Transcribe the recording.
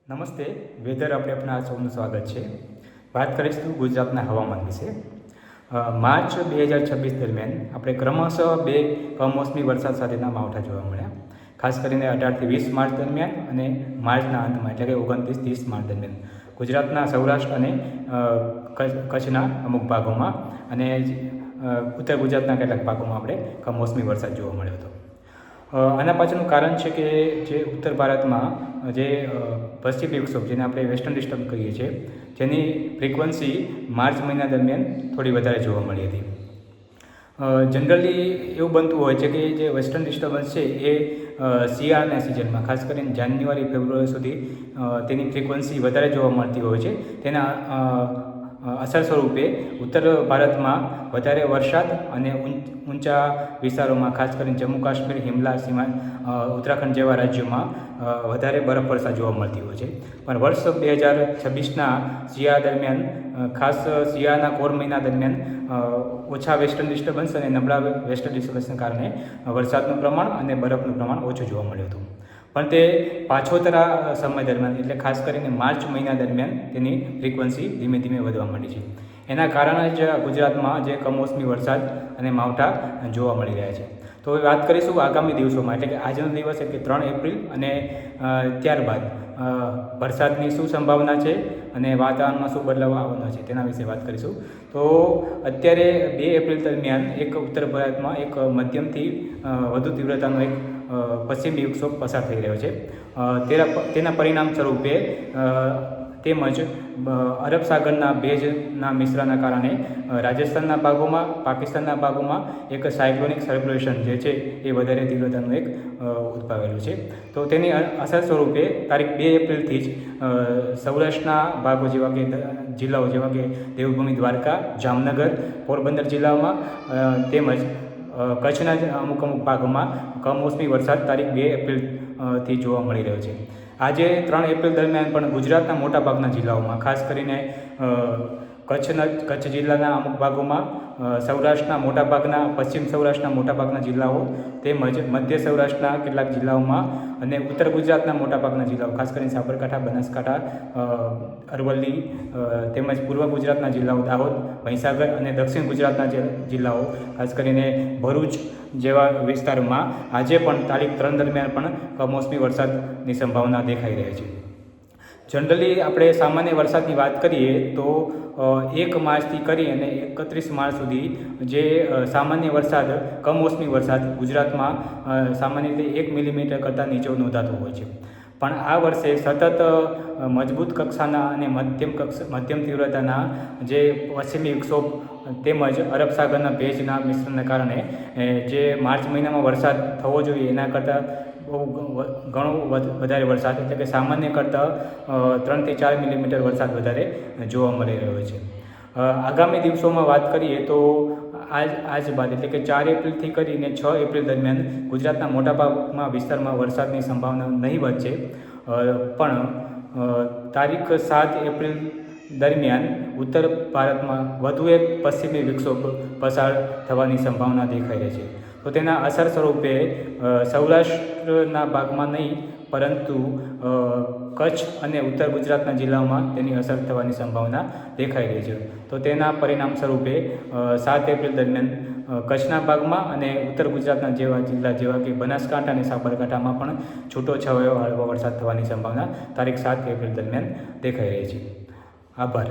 નમસ્તે. વેધર અપડેટમાં આપ સૌનું સ્વાગત છે. વાત કરીશું ગુજરાતના હવામાન વિશે. માર્ચ 2026 દરમિયાન આપણે ક્રમશઃ બે કમોસમી વરસાદ સાથેના માવઠા જોવા મળ્યા. ખાસ કરીને 18થી 20 માર્ચ દરમિયાન અને માર્ચના અંતમાં એટલે કે 29-30 માર્ચ દરમિયાન ગુજરાતના સૌરાષ્ટ્ર અને કચ્છના અમુક ભાગોમાં અને ઉત્તર ગુજરાતના કેટલાક ભાગોમાં આપણે કમોસમી વરસાદ જોવા મળ્યો હતો. આના પાછળનું કારણ છે કે જે ઉત્તર ભારતમાં જે પશ્ચિમી વિક્ષોભ જેને આપણે વેસ્ટર્ન ડિસ્ટર્બ કહીએ છીએ જેની ફ્રિકવન્સી માર્ચ મહિના દરમિયાન થોડી વધારે જોવા મળી હતી. જનરલી એવું બનતું હોય છે કે જે વેસ્ટર્ન ડિસ્ટર્બન્સ છે એ શિયાળાના સિઝનમાં ખાસ કરીને જાન્યુઆરી ફેબ્રુઆરી સુધી તેની ફ્રિકવન્સી વધારે જોવા મળતી હોય છે. તેના અસર સ્વરૂપે ઉત્તર ભારતમાં વધારે વરસાદ અને ઊંચા વિસ્તારોમાં ખાસ કરીને જમ્મુ કાશ્મીર, હિમલા સીમા, ઉત્તરાખંડ જેવા રાજ્યોમાં વધારે બરફવર્ષા જોવા મળતી હોય છે. પણ વર્ષ 2026ના શિયાળા દરમિયાન ખાસ શિયાળાના કોર મહિના દરમિયાન ઓછા વેસ્ટર્ન ડિસ્ટર્બન્સ અને નબળા વેસ્ટર્ન ડિસ્ટર્બન્સને કારણે વરસાદનું પ્રમાણ અને બરફનું પ્રમાણ ઓછું જોવા મળ્યું હતું. પણ તે પાછોતરા સમય દરમિયાન એટલે ખાસ કરીને માર્ચ મહિના દરમિયાન તેની ફ્રિકવન્સી ધીમે ધીમે વધવા માંડી છે. એના કારણે જ ગુજરાતમાં જે કમોસમી વરસાદ અને માવઠા જોવા મળી રહ્યા છે. તો હવે વાત કરીશું આગામી દિવસોમાં એટલે કે આજનો દિવસ એટલે 3 એપ્રિલ અને ત્યારબાદ વરસાદની શું સંભાવના છે અને વાતાવરણમાં શું બદલાવ આવવાનો છે તેના વિશે વાત કરીશું. તો અત્યારે 2 એપ્રિલ દરમિયાન એક ઉત્તર ભારતમાં એક મધ્યમથી વધુ તીવ્રતાનો એક પશ્ચિમી વિક્ષોભ પસાર થઈ રહ્યો છે. તેના પરિણામ સ્વરૂપે તેમજ અરબ સાગરના ભેજના મિશ્રણના કારણે રાજસ્થાનના ભાગોમાં, પાકિસ્તાનના ભાગોમાં એક સાયક્લોનિક સર્ક્યુલેશન જે છે એ વધારે તીવ્રતાનું એક ઉદ્ભવેલું છે. તો તેની અસર સ્વરૂપે તારીખ 2 એપ્રિલથી જ સૌરાષ્ટ્રના ભાગો જેવા કે જિલ્લાઓ જેવા કે દેવભૂમિ દ્વારકા, જામનગર, પોરબંદર જિલ્લાઓમાં તેમજ કચ્છના અમુક ભાગોમાં કમોસમી વરસાદ તારીખ 2 એપ્રિલથી જોવા મળી રહ્યો છે. આજે 3 એપ્રિલ દરમિયાન પણ ગુજરાતના મોટાભાગના જિલ્લાઓમાં ખાસ કરીને કચ્છ જિલ્લાના અમુક ભાગોમાં, સૌરાષ્ટ્રના મોટાભાગના, પશ્ચિમ સૌરાષ્ટ્રના મોટાભાગના જિલ્લાઓ તેમજ મધ્ય સૌરાષ્ટ્રના કેટલાક જિલ્લાઓમાં અને ઉત્તર ગુજરાતના મોટાભાગના જિલ્લાઓ ખાસ કરીને સાબરકાંઠા, બનાસકાંઠા, અરવલ્લી તેમજ પૂર્વ ગુજરાતના જિલ્લાઓ દાહોદ, મહીસાગર અને દક્ષિણ ગુજરાતના જિલ્લાઓ ખાસ કરીને ભરૂચ જેવા વિસ્તારોમાં આજે પણ તારીખ 3 દરમિયાન પણ કમોસમી વરસાદની સંભાવના દેખાઈ રહી છે. જનરલી આપણે સામાન્ય વરસાદની વાત કરીએ તો 1 માર્ચથી કરી અને 31 માર્ચ સુધી જે સામાન્ય વરસાદ, કમોસમી વરસાદ ગુજરાતમાં સામાન્ય રીતે 1 મિલીમીટર કરતાં નીચે નોંધાતો હોય છે. પણ આ વર્ષે સતત મજબૂત કક્ષાના અને મધ્યમ તીવ્રતાના જે પશ્ચિમી વિક્ષોભ તેમજ અરબ સાગરના ભેજના મિશ્રણને કારણે જે માર્ચ મહિનામાં વરસાદ થવો જોઈએ એના કરતાં ઘણો વધારે વરસાદ એટલે કે સામાન્ય કરતાં 3 થી 4 મિલીમીટર વરસાદ વધારે જોવા મળી રહ્યો છે. આગામી દિવસોમાં વાત કરીએ તો આજ બાદ એટલે કે 4 એપ્રિલથી કરીને 6 એપ્રિલ દરમિયાન ગુજરાતના મોટાભાગના વિસ્તારમાં વરસાદની સંભાવના નહીવત છે. પણ તારીખ 7 એપ્રિલ દરમિયાન ઉત્તર ભારતમાં વધુ એક પશ્ચિમી વિક્ષોભ પસાર થવાની સંભાવના દેખાઈ રહી છે. તો તેના અસર સ્વરૂપે સૌરાષ્ટ્રના ભાગમાં નહીં પરંતુ કચ્છ અને ઉત્તર ગુજરાતના જિલ્લાઓમાં તેની અસર થવાની સંભાવના દેખાઈ રહી છે. તો તેના પરિણામ સ્વરૂપે 7 એપ્રિલ દરમિયાન કચ્છના ભાગમાં અને ઉત્તર ગુજરાતના જિલ્લા જેવા કે બનાસકાંઠા અને સાબરકાંઠામાં પણ છૂટોછવાયો હળવો વરસાદ થવાની સંભાવના તારીખ 7 એપ્રિલ દરમિયાન દેખાઈ રહી છે. આભાર.